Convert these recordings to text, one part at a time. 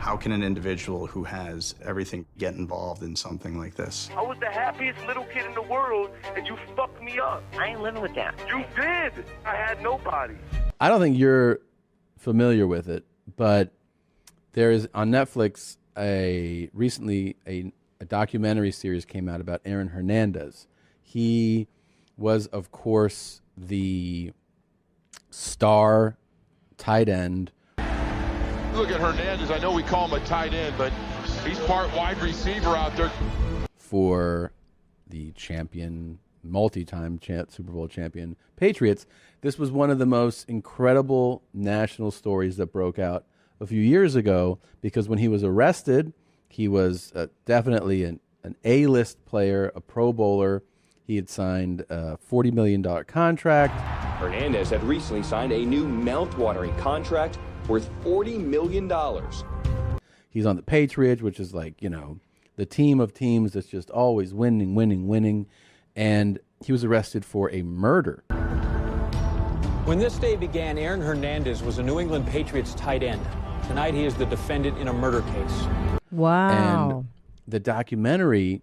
How can an individual who has everything get involved in something like this? I was the happiest little kid in the world, and you fucked me up. I ain't living with that. You did. I had nobody. I don't think you're familiar with it, but there is on Netflix recently a documentary series came out about Aaron Hernandez. He was, of course, the star tight end. Look at Hernandez. I know we call him a tight end, but he's part wide receiver out there. For the champion, multi-time Super Bowl champion Patriots. This was one of the most incredible national stories that broke out a few years ago, because when he was arrested, he was definitely an A-list player, a Pro Bowler. He had signed a $40 million contract. Hernandez had recently signed a new mouth-watering contract worth $40 million. He's on the Patriots, which is like, the team of teams that's just always winning. And he was arrested for a murder. When this day began, Aaron Hernandez was a New England Patriots tight end. Tonight, he is the defendant in a murder case. Wow. And the documentary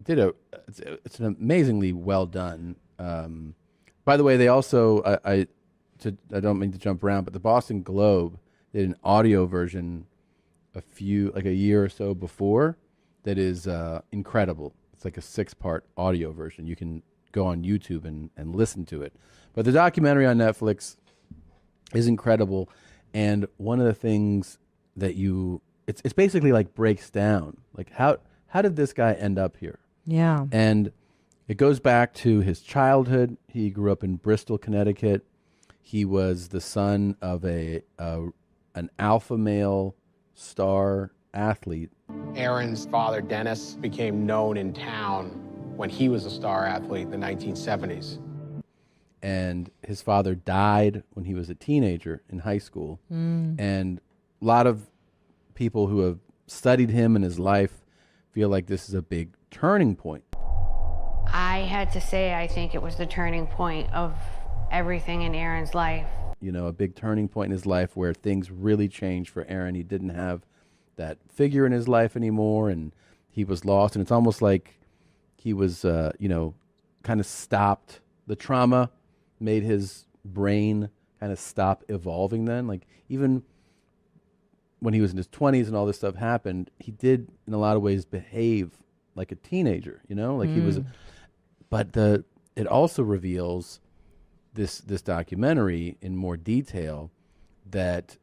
it's an amazingly well done. By the way, they also, I don't mean to jump around, but the Boston Globe did an audio version a year or so before that is incredible. It's like a 6-part audio version. You can go on YouTube and listen to it. But the documentary on Netflix is incredible. And one of the things that it's basically like breaks down, like how did this guy end up here? Yeah. And it goes back to his childhood. He grew up in Bristol, Connecticut. He was the son of an alpha male star athlete. Aaron's father, Dennis, became known in town when he was a star athlete in the 1970s. And his father died when he was a teenager in high school. And a lot of people who have studied him and his life feel like this is a big turning point. I had to say I think it was the turning point of everything in Aaron's life. A big turning point in his life where things really changed for Aaron. He didn't have that figure in his life anymore, and he was lost. And it's almost like he was, kind of stopped. The trauma made his brain kind of stop evolving then. Like, even when he was in his 20s and all this stuff happened, he did, in a lot of ways, behave like a teenager, like he was. But it also reveals this documentary in more detail that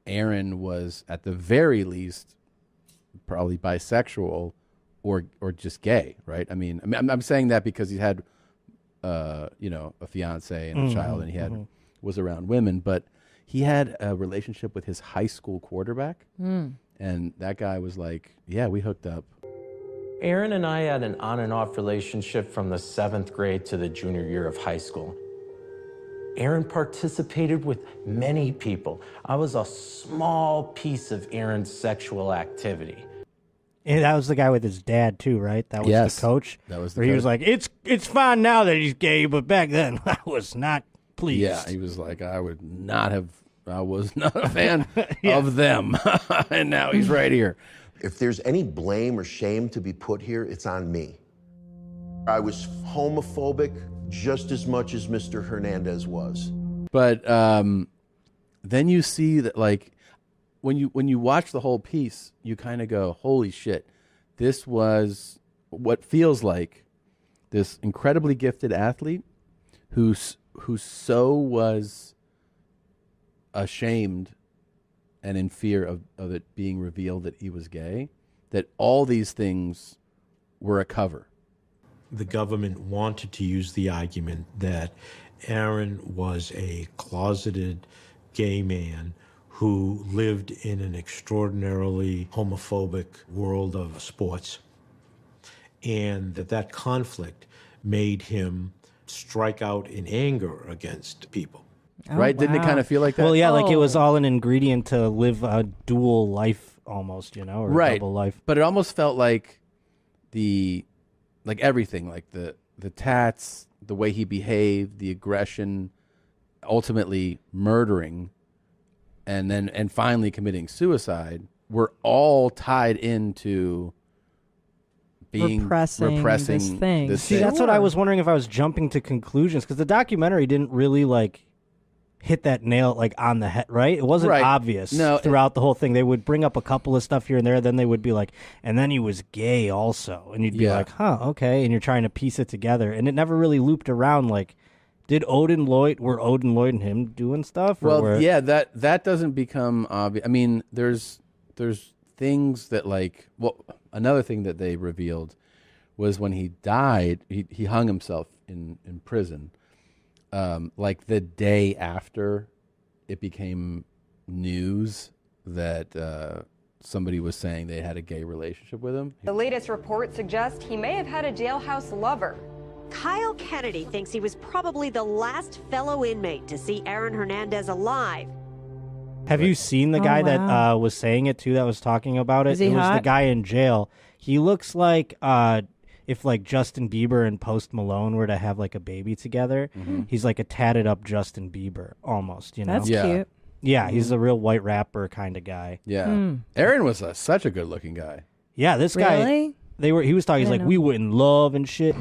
Aaron was, at the very least, probably bisexual or just gay, right? I mean, I'm saying that because he had, a fiance and a child, and he was around women, but he had a relationship with his high school quarterback, and that guy was like, yeah, we hooked up. Aaron and I had an on and off relationship from the 7th grade to the junior year of high school. Aaron participated with many people. I was a small piece of Aaron's sexual activity. And that was the guy with his dad too, right? That was the coach. That was the where coach. He was like, "It's fine now that he's gay, but back then I was not pleased." Yeah, he was like, I was not a fan of them, and now he's right here. If there's any blame or shame to be put here, it's on me. I was homophobic just as much as Mr. Hernandez was. But then you see that, like, when you watch the whole piece, you kind of go, holy shit, this was what feels like this incredibly gifted athlete who so was ashamed and in fear of it being revealed that he was gay, that all these things were a cover. The government wanted to use the argument that Aaron was a closeted gay man who lived in an extraordinarily homophobic world of sports, and that conflict made him strike out in anger against people. Oh, right? Wow. Didn't it kind of feel like that? Well, yeah, like it was all an ingredient to live a dual life almost, or right. a double life. But it almost felt like everything, like the tats, the way he behaved, the aggression, ultimately murdering, and finally committing suicide, were all tied into being repressing this thing. See, that's what I was wondering if I was jumping to conclusions, because the documentary didn't really like hit that nail like on the head, right? It wasn't Right. obvious No, throughout the whole thing. They would bring up a couple of stuff here and there, then they would be like, and then he was gay also, and you'd be Yeah. like, huh, okay, and you're trying to piece it together, and it never really looped around like, were Odin Lloyd and him doing stuff? Or Well, were- yeah, that doesn't become obvious. I mean, there's things that like, well, another thing that they revealed was when he died, he hung himself in prison. Like the day after it became news that somebody was saying they had a gay relationship with him. The latest reports suggest he may have had a jailhouse lover. Kyle Kennedy thinks he was probably the last fellow inmate to see Aaron Hernandez alive. Have you seen the guy that was saying it too, that was talking about it? Is he it was the hot? guy in jail. He looks like if like Justin Bieber and Post Malone were to have like a baby together. He's like a tatted up Justin Bieber almost, you know? That's cute. Yeah, he's a real white rapper kind of guy. Yeah. Aaron was such a good looking guy. Yeah, this guy. Really? He was talking, he's like, we were in love and shit.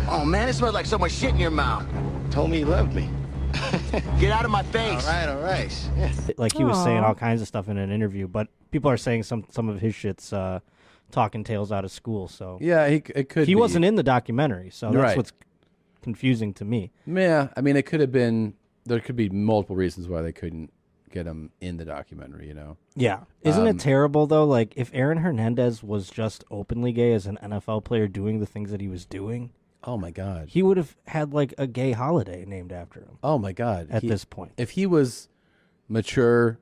Oh man, it smells like someone shit in your mouth. Told me he loved me. Get out of my face. All right. Yeah. Like he was saying Aw. all kinds of stuff in an interview, but people are saying some of his shit's talking tales out of school. So Yeah, it could he be. wasn't in the documentary, so that's Right. what's confusing to me. Yeah, I mean, it could have been. There could be multiple reasons why they couldn't get him in the documentary. You know. Yeah, isn't it terrible though? Like if Aaron Hernandez was just openly gay as an NFL player doing the things that he was doing, Oh my God. he would have had like a gay holiday named after him. Oh my God. At this point, if he was mature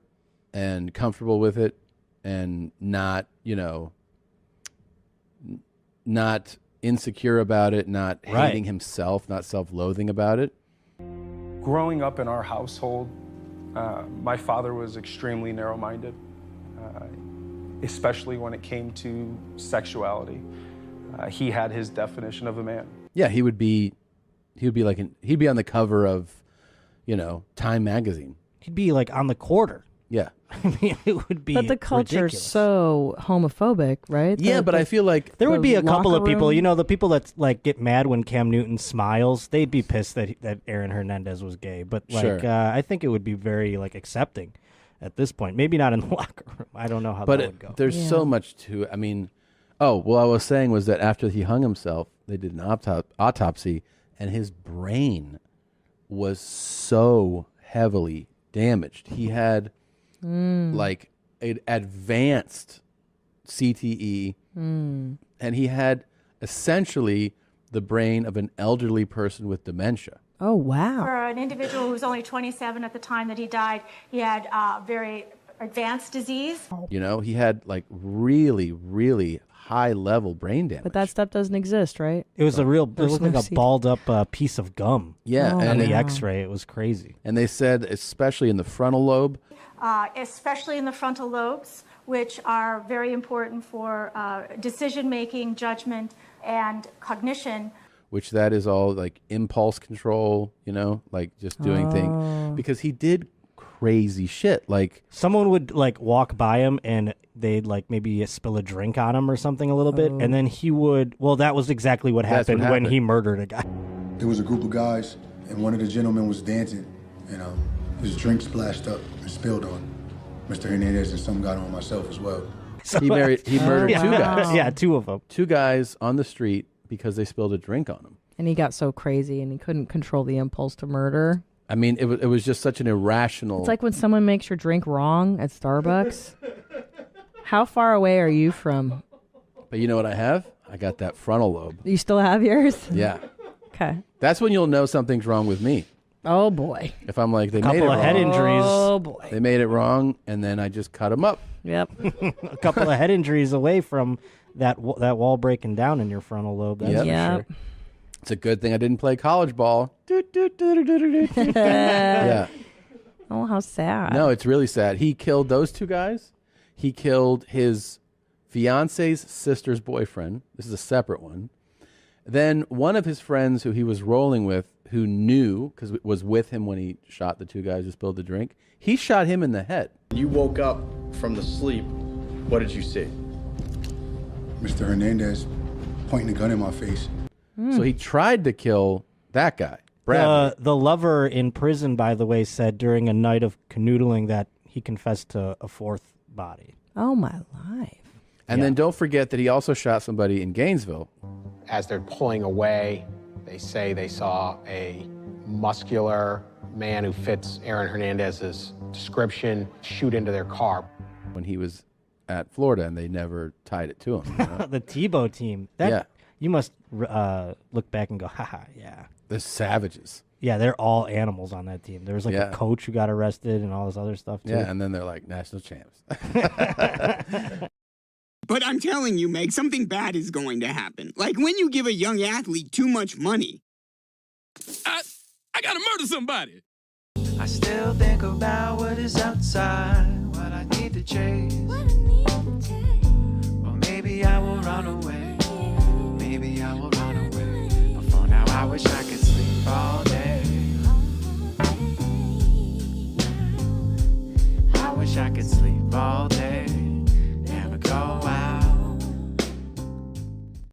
and comfortable with it, and not, not insecure about it, not Right. hating himself, not self-loathing about it. Growing up in our household, my father was extremely narrow-minded, especially when it came to sexuality. He had his definition of a man. Yeah, he would be like he'd be on the cover of, Time magazine. he'd be like on the quarter. Yeah. I mean, it would be. But the culture's ridiculous. so homophobic, right? Yeah, but I feel like There would be a couple of locker people, room- the people that like get mad when Cam Newton smiles. They'd be pissed that Aaron Hernandez was gay. But like, Sure. I think it would be very like accepting at this point. Maybe not in the locker room. I don't know how that would go. There's so much to it. I mean, I was saying was that after he hung himself, they did an autopsy, and his brain was so heavily damaged. He had like an advanced CTE, and he had essentially the brain of an elderly person with dementia. Oh, wow. For an individual who was only 27 at the time that he died, he had very advanced disease. He had like really, really high level brain damage. But that stuff doesn't exist, right? It was it There's looked no like a CT. balled up piece of gum. Yeah, on and the it- X-ray, it was crazy. And they said, especially in the frontal lobe, Especially in the frontal lobes, which are very important for decision-making, judgment, and cognition. which that is all like impulse control, like just doing things. Because he did crazy shit. Like Someone would like walk by him and they'd like maybe spill a drink on him or something a little bit, and then he would. Well, that was exactly what That's what happened when happened. he murdered a guy. There was a group of guys, and one of the gentlemen was dancing, and his drink splashed up and spilled on Mr. Hernandez, and some got on myself as well. he murdered two guys. Yeah, two of them. Two guys on the street because they spilled a drink on him. And he got so crazy and he couldn't control the impulse to murder. I mean, it was just such an irrational. It's like when someone makes your drink wrong at Starbucks. How far away are you from? But you know what I have? I got that frontal lobe. You still have yours? Yeah. Okay. That's when you'll know something's wrong with me. Oh, boy. If I'm like, they Couple made it of wrong. head injuries. Oh, boy. They made it wrong, and then I just cut them up. Yep. A couple of head injuries away from that wall breaking down in your frontal lobe. That's for sure. It's a good thing I didn't play college ball. Yeah. Oh, how sad. No, it's really sad. He killed those two guys. He killed his fiance's sister's boyfriend. This is a separate one. Then one of his friends who he was rolling with, who knew, because was with him when he shot the two guys who spilled the drink, he shot him in the head. You woke up from the sleep. What did you see? Mr. Hernandez pointing a gun in my face. So he tried to kill that guy, Bradley. The lover in prison, by the way, said during a night of canoodling that he confessed to a fourth body. Oh, my life. And then don't forget that he also shot somebody in Gainesville. As they're pulling away, they say they saw a muscular man who fits Aaron Hernandez's description shoot into their car. When he was at Florida, and they never tied it to him. You know? The Tebow team. You must look back and go, haha, yeah. The savages. Yeah, they're all animals on that team. There was like a coach who got arrested and all this other stuff, too. Yeah, and then they're like national champs. But I'm telling you, Meg, something bad is going to happen. Like when you give a young athlete too much money. I gotta murder somebody. I still think about what is outside, what I need to chase. Or maybe I will run away. Maybe I will run away. But for now, I wish I could sleep all day. I wish I could sleep all day. Never go out.